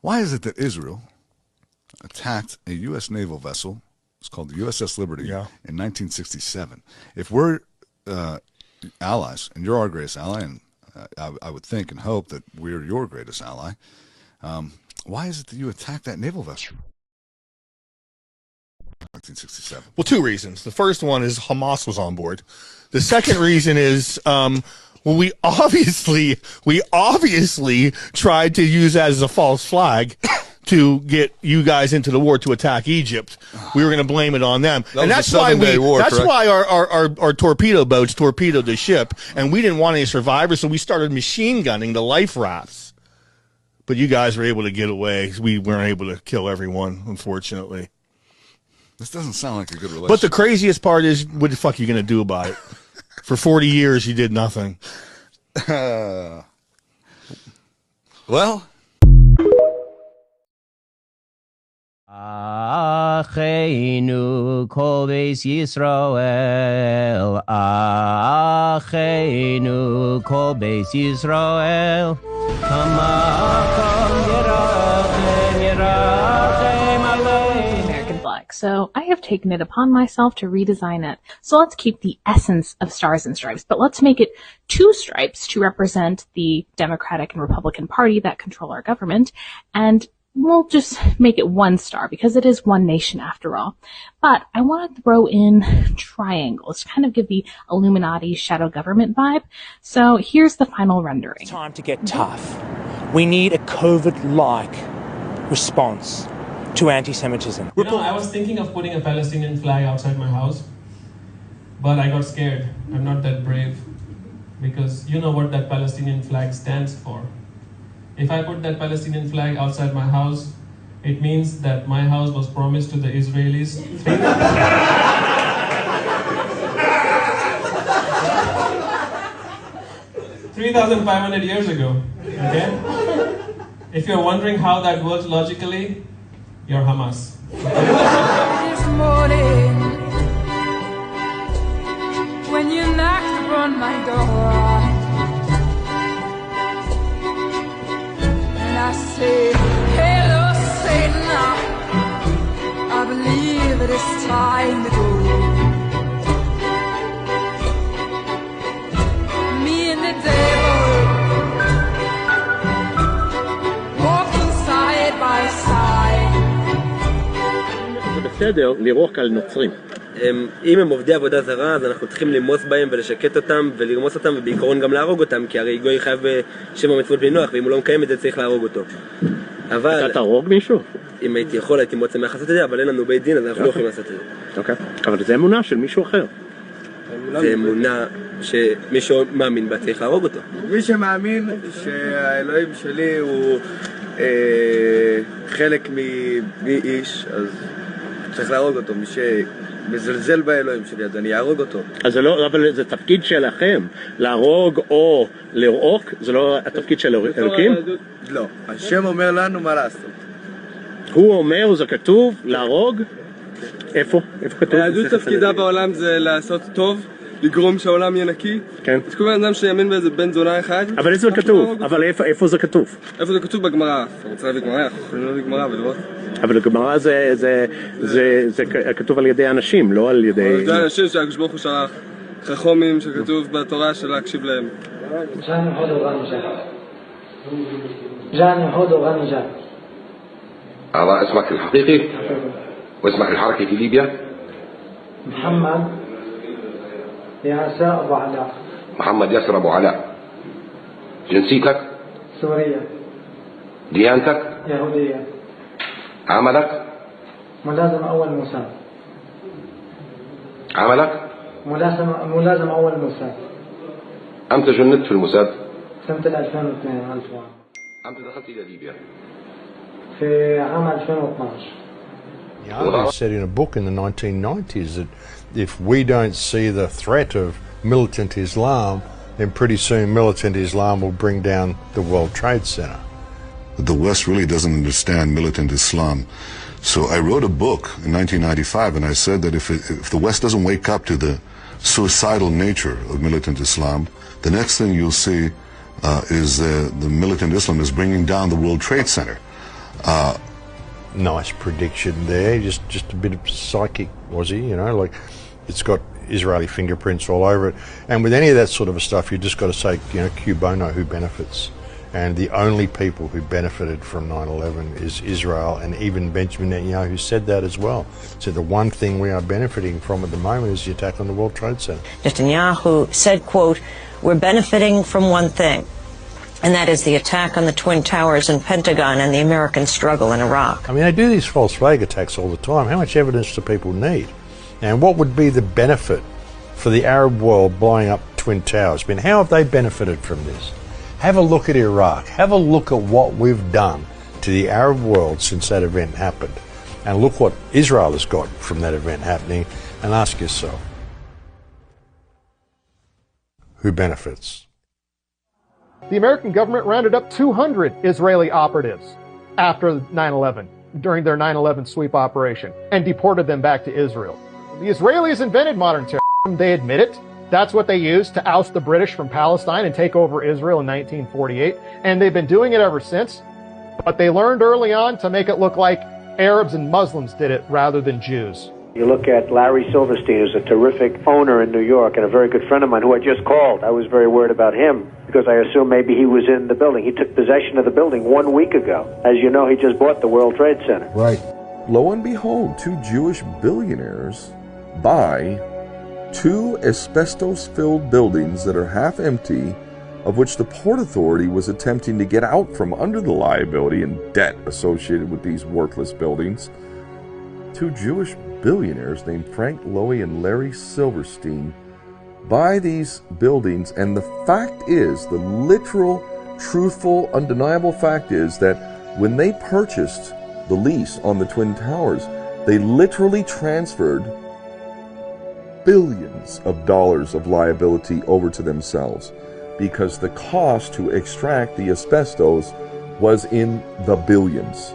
Why is it that Israel attacked a U.S. naval vessel? It's called the USS Liberty in 1967. If we're allies, and you're our greatest ally, and I would think and hope that we're your greatest ally, why is it that you attacked that naval vessel? 1967. Well, two reasons. The first one is Hamas was on board. The second reason is, we obviously tried to use that as a false flag to get you guys into the war to attack Egypt. We were going to blame it on them, and that's why our torpedo boats torpedoed the ship, and we didn't want any survivors, so we started machine gunning the life rafts. But you guys were able to get away. We weren't able to kill everyone, unfortunately. This doesn't sound like a good relationship. But the craziest part is, what the fuck are you going to do about it? For 40 years, you did nothing. Well. Acheinu kol beis Yisrael, Acheinu kol beis Yisrael, Hamakom Yerachem Yerachem Aleinu. American flag, so I have taken it upon myself to redesign it. So let's keep the essence of stars and stripes, but let's make it two stripes to represent the Democratic and Republican Party that control our government, and we'll just make it one star because it is one nation after all. But I want to throw in triangles to kind of give the Illuminati shadow government vibe. So here's the final rendering. It's time to get tough. We need a COVID-like response to anti-Semitism. You know, I was thinking of putting a Palestinian flag outside my house, but I got scared. I'm not that brave because you know what that Palestinian flag stands for. If I put that Palestinian flag outside my house, it means that my house was promised to the Israelis 3,500 years ago, okay? If you're wondering how that works logically, you're Hamas. This morning, when you knocked upon my door, I say, hello, Satan, I believe it is time to go. Me and the devil walking side by side. זה בסדר לירוק על נוצרים. אם הם עובדי עבודה זרה, אז אנחנו צריכים למוס בהם ולשקט אותם ולרמוס אותם ובעיקרון גם להרוג אותם, כי הרי גוי חייב בשבע מצוות בני נוח, ואם הוא לא מקיים את זה צריך להרוג אותו. אבל... אתה תהרוג מישהו? אם הייתי יכול, הייתי מאוד שמח לעשות את זה, אבל אין לנו בית דין, אז אנחנו לא יכולים לעשות את זה. אוקיי, אבל זה אמונה של מישהו אחר. זה אמונה שמישהו מאמין בה צריך להרוג אותו. מי שמאמין שהאלוהים שלי הוא חלק מאיש, אז צריך להרוג אותו. מי שמזלזל באלוהים שלי, אז אני אהרוג אותו. אז זה לא, אבל זה תפקיד שלכם. להרוג או לרעוק, זה לא התפקיד של אלוקים? לא, השם אומר לנו מה לעשות. הוא אומר, זה כתוב, להרוג? איפה? איפה כתוב? היהדות תפקידה בעולם זה לעשות טוב, לגרום שהעולם יהיה נקי. כן. אז כל בן אדם שיאמין באיזה בן זונה אחד. אבל איזה כתוב? אבל איפה זה כתוב? איפה זה כתוב? בגמרא. אתה רוצה להביא גמרא? אנחנו יכולים להביא גמרא ולראות. אבל הגמרא זה כתוב על ידי אנשים, לא על ידי... על ידי אנשים שהקדוש ברוך הוא שלח חכמים שכתוב בתורה של להקשיב להם. أرى اسمك الحقيقي واسمك الحركي في ليبيا؟ محمد ياسر أبو علاء. محمد ياسر أبو علاء. جنسيتك؟ سورية. ديانتك؟ يهودية. عملك؟ ملازم أول موساد. عملك؟ ملازم أول موساد. أمتى جندت في الموساد؟ سنة 2002. أمتى دخلت إلى ليبيا؟ في عام 2012. I said in a book in the 1990s that if we don't see the threat of militant Islam, then pretty soon militant Islam will bring down the World Trade Center. The West really doesn't understand militant Islam. So I wrote a book in 1995 and I said that if the West doesn't wake up to the suicidal nature of militant Islam, the next thing you'll see is the militant Islam is bringing down the World Trade Center. Nice prediction there. Just a bit of psychic, was he? You know, like it's got Israeli fingerprints all over it. And with any of that sort of stuff, you just got to say, you know, Q bono, who benefits? And the only people who benefited from 9/11 is Israel, and even Benjamin Netanyahu said that as well. So the one thing we are benefiting from at the moment is the attack on the World Trade Center. Netanyahu said, quote, "We're benefiting from one thing, and that is the attack on the Twin Towers and Pentagon and the American struggle in Iraq." I mean, they do these false flag attacks all the time. How much evidence do people need? And what would be the benefit for the Arab world blowing up Twin Towers? I mean, how have they benefited from this? Have a look at Iraq. Have a look at what we've done to the Arab world since that event happened. And look what Israel has got from that event happening, and ask yourself, who benefits? The American government rounded up 200 Israeli operatives after 9/11, during their 9/11 sweep operation, and deported them back to Israel. The Israelis invented modern terrorism. They admit it. That's what they used to oust the British from Palestine and take over Israel in 1948. And they've been doing it ever since. But they learned early on to make it look like Arabs and Muslims did it rather than Jews. You look at Larry Silverstein, who's a terrific owner in New York and a very good friend of mine who I just called. I was very worried about him because I assumed maybe he was in the building. He took possession of the building 1 week ago. As you know, he just bought the World Trade Center. Right. Lo and behold, two Jewish billionaires buy two asbestos-filled buildings that are half empty, of which the Port Authority was attempting to get out from under the liability and debt associated with these worthless buildings. Two Jewish billionaires named Frank Lowy and Larry Silverstein buy these buildings, and the fact is, the literal, truthful, undeniable fact is that when they purchased the lease on the Twin Towers, they literally transferred billions of dollars of liability over to themselves, because the cost to extract the asbestos was in the billions.